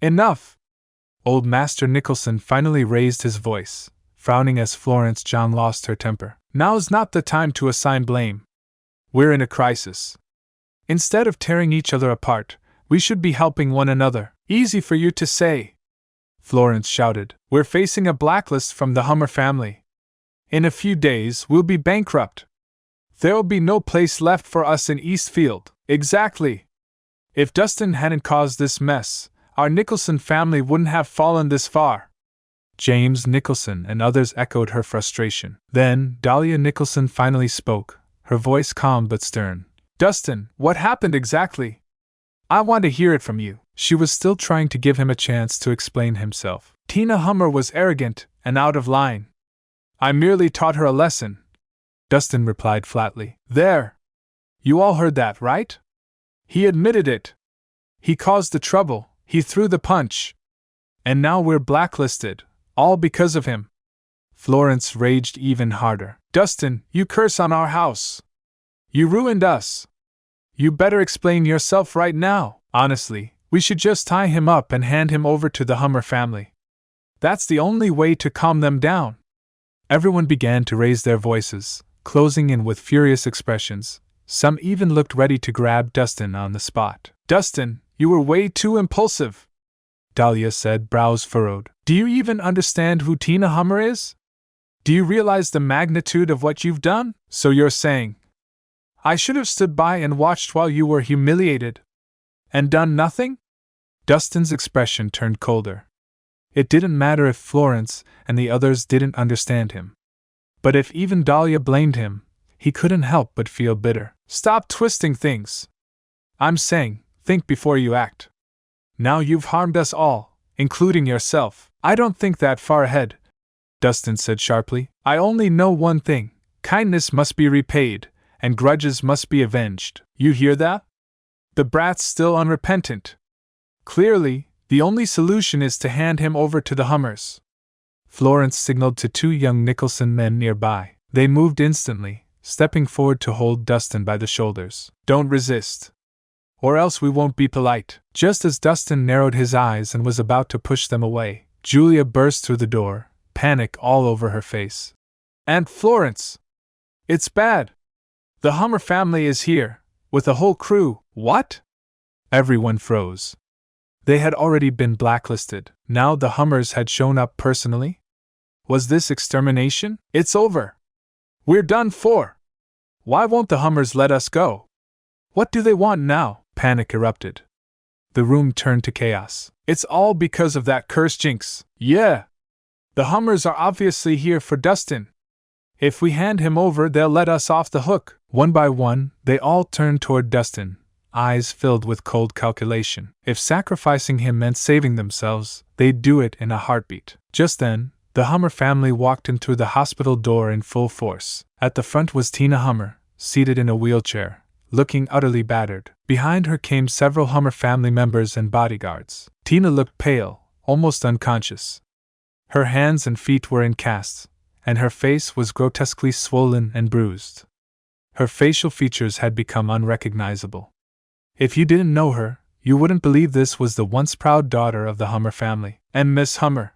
Enough! Old Master Nicholson finally raised his voice, frowning as Florence John lost her temper. Now's not the time to assign blame. We're in a crisis. Instead of tearing each other apart, we should be helping one another. Easy for you to say, Florence shouted. We're facing a blacklist from the Hummer family. In a few days, we'll be bankrupt. There'll be no place left for us in Eastfield. Exactly. If Dustin hadn't caused this mess, our Nicholson family wouldn't have fallen this far. James Nicholson and others echoed her frustration. Then, Dahlia Nicholson finally spoke, her voice calm but stern. Dustin, what happened exactly? I want to hear it from you. She was still trying to give him a chance to explain himself. Tina Hummer was arrogant and out of line. I merely taught her a lesson, Dustin replied flatly. There! You all heard that, right? He admitted it. He caused the trouble, he threw the punch. And now we're blacklisted, all because of him. Florence raged even harder. Dustin, you curse on our house. You ruined us. You better explain yourself right now. Honestly, we should just tie him up and hand him over to the Hummer family. That's the only way to calm them down. Everyone began to raise their voices, closing in with furious expressions. Some even looked ready to grab Dustin on the spot. Dustin, you were way too impulsive, Dahlia said, brows furrowed. Do you even understand who Tina Hummer is? Do you realize the magnitude of what you've done? So you're saying I should have stood by and watched while you were humiliated? And done nothing? Dustin's expression turned colder. It didn't matter if Florence and the others didn't understand him. But if even Dahlia blamed him, he couldn't help but feel bitter. Stop twisting things. I'm saying, think before you act. Now you've harmed us all, including yourself. I don't think that far ahead, Dustin said sharply. I only know one thing. Kindness must be repaid, and grudges must be avenged. You hear that? The brat's still unrepentant. Clearly, the only solution is to hand him over to the Hummers. Florence signaled to two young Nicholson men nearby. They moved instantly, stepping forward to hold Dustin by the shoulders. Don't resist. Or else we won't be polite. Just as Dustin narrowed his eyes and was about to push them away, Julia burst through the door, panic all over her face. Aunt Florence! It's bad! The Hummer family is here, with a whole crew. What? Everyone froze. They had already been blacklisted. Now the Hummers had shown up personally? Was this extermination? It's over. We're done for. Why won't the Hummers let us go? What do they want now? Panic erupted. The room turned to chaos. It's all because of that cursed Jinx. Yeah. The Hummers are obviously here for Dustin. If we hand him over, they'll let us off the hook. One by one, they all turned toward Dustin, eyes filled with cold calculation. If sacrificing him meant saving themselves, they'd do it in a heartbeat. Just then, the Hummer family walked in through the hospital door in full force. At the front was Tina Hummer, seated in a wheelchair, looking utterly battered. Behind her came several Hummer family members and bodyguards. Tina looked pale, almost unconscious. Her hands and feet were in casts, and her face was grotesquely swollen and bruised. Her facial features had become unrecognizable. If you didn't know her, you wouldn't believe this was the once proud daughter of the Hummer family. And Miss Hummer.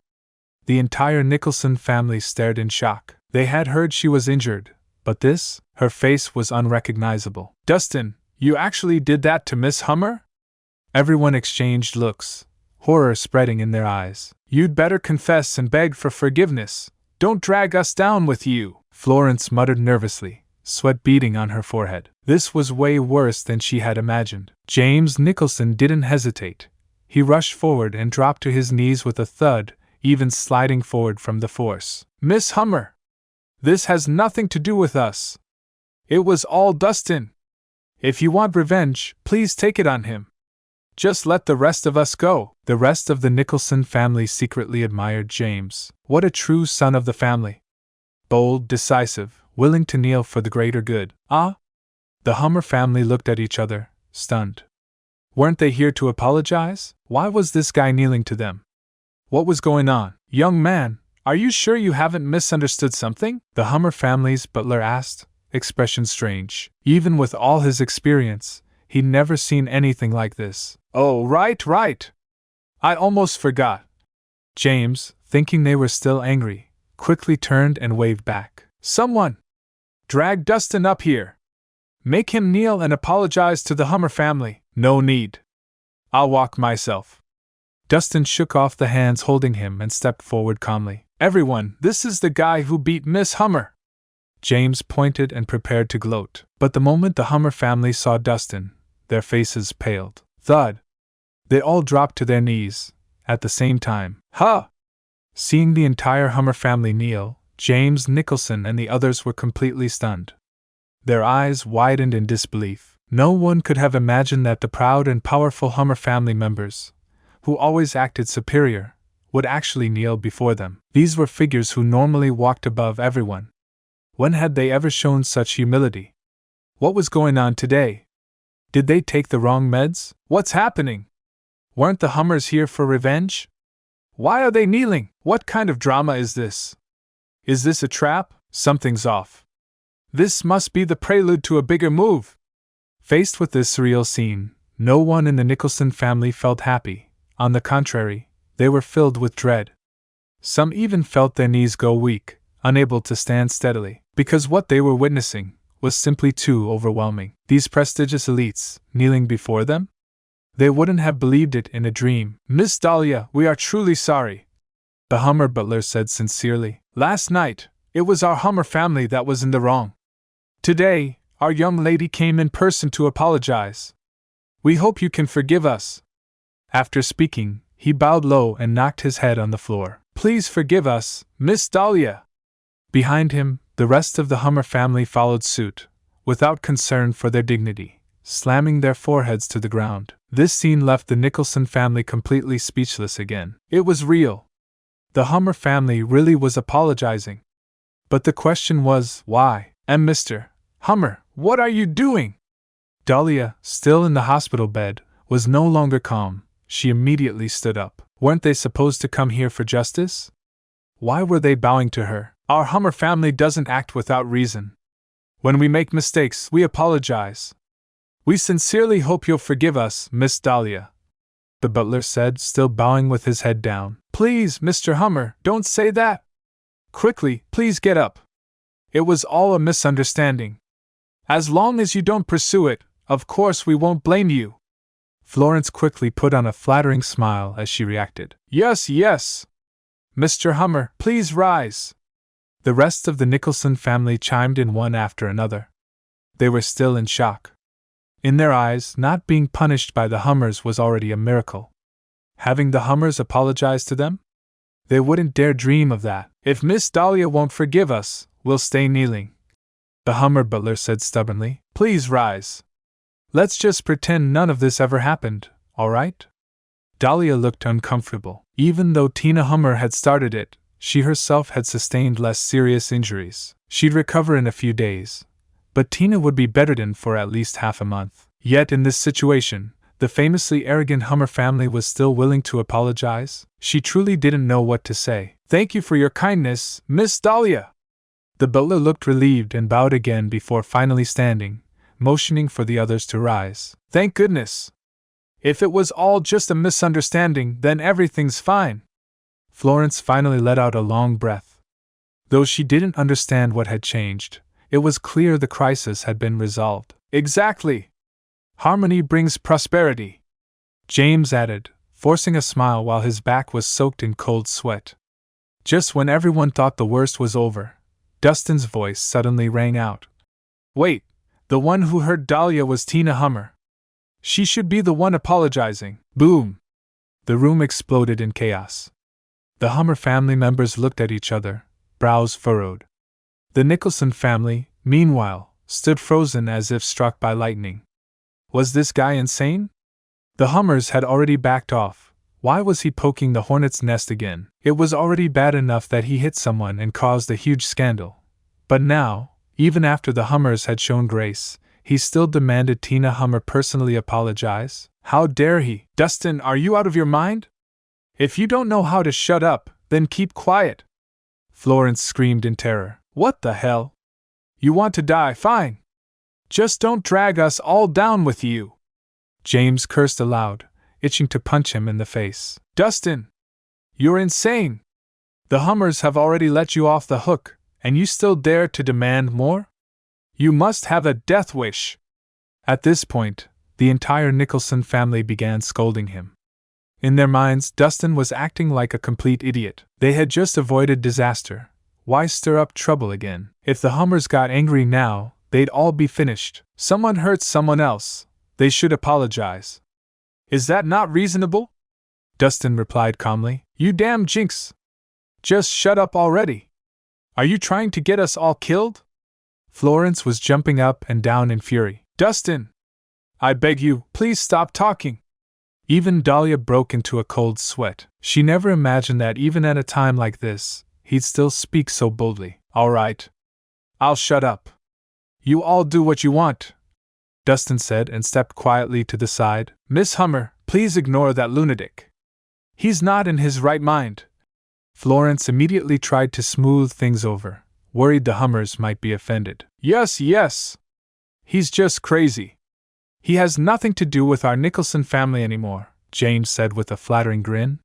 The entire Nicholson family stared in shock. They had heard she was injured, but this, her face was unrecognizable. Dustin, you actually did that to Miss Hummer? Everyone exchanged looks, horror spreading in their eyes. You'd better confess and beg for forgiveness. Don't drag us down with you, Florence muttered nervously, sweat beading on her forehead. This was way worse than she had imagined. James Nicholson didn't hesitate. He rushed forward and dropped to his knees with a thud, even sliding forward from the force. Miss Hummer! This has nothing to do with us. It was all Dustin. If you want revenge, please take it on him. Just let the rest of us go. The rest of the Nicholson family secretly admired James. What a true son of the family. Bold, decisive, willing to kneel for the greater good. Ah? The Hummer family looked at each other, stunned. Weren't they here to apologize? Why was this guy kneeling to them? What was going on? Young man, are you sure you haven't misunderstood something? The Hummer family's butler asked, expression strange. Even with all his experience, he'd never seen anything like this. Oh, right. I almost forgot. James, thinking they were still angry, quickly turned and waved back. Someone! Drag Dustin up here! Make him kneel and apologize to the Hummer family. No need. I'll walk myself. Dustin shook off the hands holding him and stepped forward calmly. Everyone, this is the guy who beat Miss Hummer! James pointed and prepared to gloat. But the moment the Hummer family saw Dustin, their faces paled. Thud! They all dropped to their knees, at the same time. Huh! Seeing the entire Hummer family kneel, James Nicholson and the others were completely stunned. Their eyes widened in disbelief. No one could have imagined that the proud and powerful Hummer family members, who always acted superior, would actually kneel before them. These were figures who normally walked above everyone. When had they ever shown such humility? What was going on today? Did they take the wrong meds? What's happening? Weren't the Hummers here for revenge? Why are they kneeling? What kind of drama is this? Is this a trap? Something's off. This must be the prelude to a bigger move. Faced with this surreal scene, no one in the Nicholson family felt happy. On the contrary, they were filled with dread. Some even felt their knees go weak, unable to stand steadily, because what they were witnessing was simply too overwhelming. These prestigious elites, kneeling before them? They wouldn't have believed it in a dream. Miss Dahlia, we are truly sorry, the Hummer butler said sincerely. Last night, it was our Hummer family that was in the wrong. Today, our young lady came in person to apologize. We hope you can forgive us. After speaking, he bowed low and knocked his head on the floor. Please forgive us, Miss Dahlia. Behind him, the rest of the Hummer family followed suit, without concern for their dignity, slamming their foreheads to the ground. This scene left the Nicholson family completely speechless again. It was real. The Hummer family really was apologizing. But the question was, why? And Mr. Hummer, what are you doing? Dahlia, still in the hospital bed, was no longer calm. She immediately stood up. Weren't they supposed to come here for justice? Why were they bowing to her? Our Hummer family doesn't act without reason. When we make mistakes, we apologize. We sincerely hope you'll forgive us, Miss Dahlia, the butler said, still bowing with his head down. Please, Mr. Hummer, don't say that. Quickly, please get up. It was all a misunderstanding. As long as you don't pursue it, of course we won't blame you. Florence quickly put on a flattering smile as she reacted. Yes, yes. Mr. Hummer, please rise. The rest of the Nicholson family chimed in one after another. They were still in shock. In their eyes, not being punished by the Hummers was already a miracle. Having the Hummers apologize to them? They wouldn't dare dream of that. If Miss Dahlia won't forgive us, we'll stay kneeling, the Hummer butler said stubbornly. Please rise. Let's just pretend none of this ever happened, all right? Dahlia looked uncomfortable. Even though Tina Hummer had started it, she herself had sustained less serious injuries. She'd recover in a few days, but Tina would be bedridden for at least half a month. Yet in this situation, the famously arrogant Hummer family was still willing to apologize. She truly didn't know what to say. Thank you for your kindness, Miss Dahlia. The butler looked relieved and bowed again before finally standing, motioning for the others to rise. Thank goodness. If it was all just a misunderstanding, then everything's fine. Florence finally let out a long breath. Though she didn't understand what had changed, it was clear the crisis had been resolved. Exactly. Harmony brings prosperity, James added, forcing a smile while his back was soaked in cold sweat. Just when everyone thought the worst was over, Dustin's voice suddenly rang out. Wait, the one who hurt Dahlia was Tina Hummer. She should be the one apologizing. Boom! The room exploded in chaos. The Hummer family members looked at each other, brows furrowed. The Nicholson family, meanwhile, stood frozen as if struck by lightning. Was this guy insane? The Hummers had already backed off. Why was he poking the hornet's nest again? It was already bad enough that he hit someone and caused a huge scandal. But now, even after the Hummers had shown grace, he still demanded Tina Hummer personally apologize? How dare he? Dustin, are you out of your mind? If you don't know how to shut up, then keep quiet. Florence screamed in terror. What the hell? You want to die, fine. Just don't drag us all down with you. James cursed aloud, itching to punch him in the face. Dustin! You're insane! The Hummers have already let you off the hook, and you still dare to demand more? You must have a death wish! At this point, the entire Nicholson family began scolding him. In their minds, Dustin was acting like a complete idiot. They had just avoided disaster. Why stir up trouble again? If the Hummers got angry now, they'd all be finished. Someone hurt someone else. They should apologize. Is that not reasonable? Dustin replied calmly. You damn jinx! Just shut up already! Are you trying to get us all killed? Florence was jumping up and down in fury. Dustin! I beg you, please stop talking! Even Dahlia broke into a cold sweat. She never imagined that even at a time like this, he'd still speak so boldly. All right. I'll shut up. You all do what you want, Dustin said and stepped quietly to the side. Miss Hummer, please ignore that lunatic. He's not in his right mind. Florence immediately tried to smooth things over, worried the Hummers might be offended. Yes. He's just crazy. He has nothing to do with our Nicholson family anymore, Jane said with a flattering grin.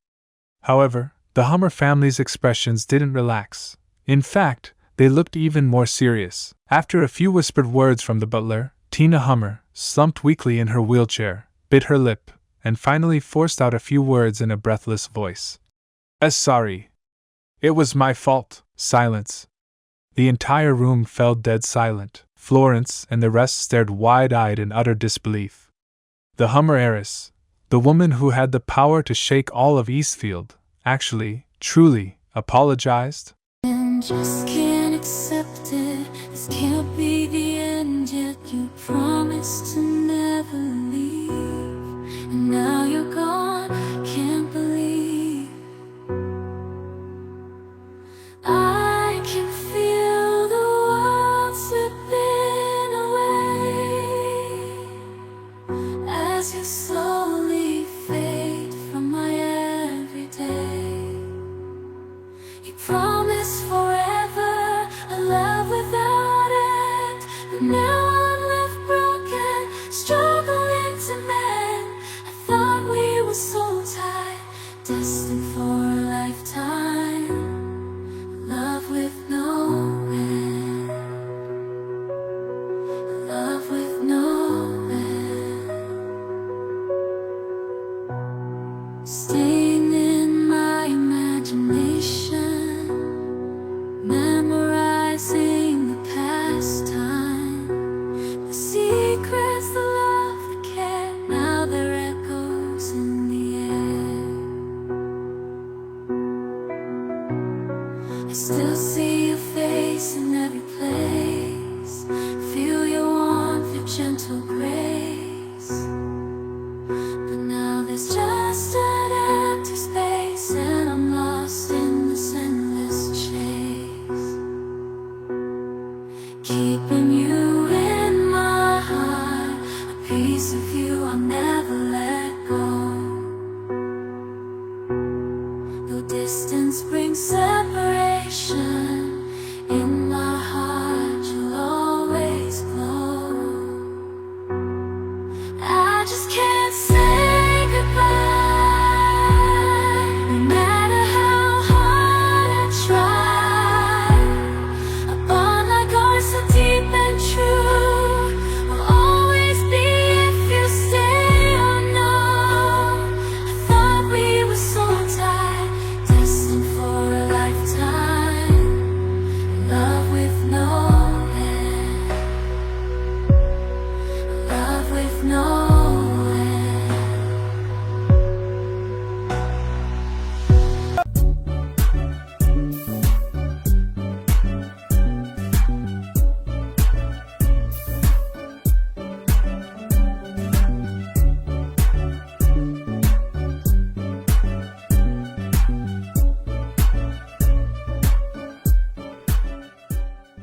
However, the Hummer family's expressions didn't relax. In fact, they looked even more serious. After a few whispered words from the butler, Tina Hummer slumped weakly in her wheelchair, bit her lip, and finally forced out a few words in a breathless voice. Sorry. It was my fault. Silence. The entire room fell dead silent. Florence and the rest stared wide-eyed in utter disbelief. The Hummer heiress, the woman who had the power to shake all of Eastfield, actually, truly, apologized? And just can't accept it. This can't be the end yet. You promised to never leave, and now you're gone. Can't believe I can feel the world slipping away as you slowly fade from my everyday. You promised forever a love without end, but now I'm left broken, struggling to mend. I thought we were so tied, destined for a lifetime, love with no end, love with no end. Staying in my imagination, memorizing the past time, the secrets, the love, the care, now they're echoes in the air. I still see your face in every place, feel your warmth, your gentle grace, but now there's just an empty space, and I'm lost in this endless chase. Keeping you in my heart, a piece of you I'll never let go. Though distance brings separation, in my heart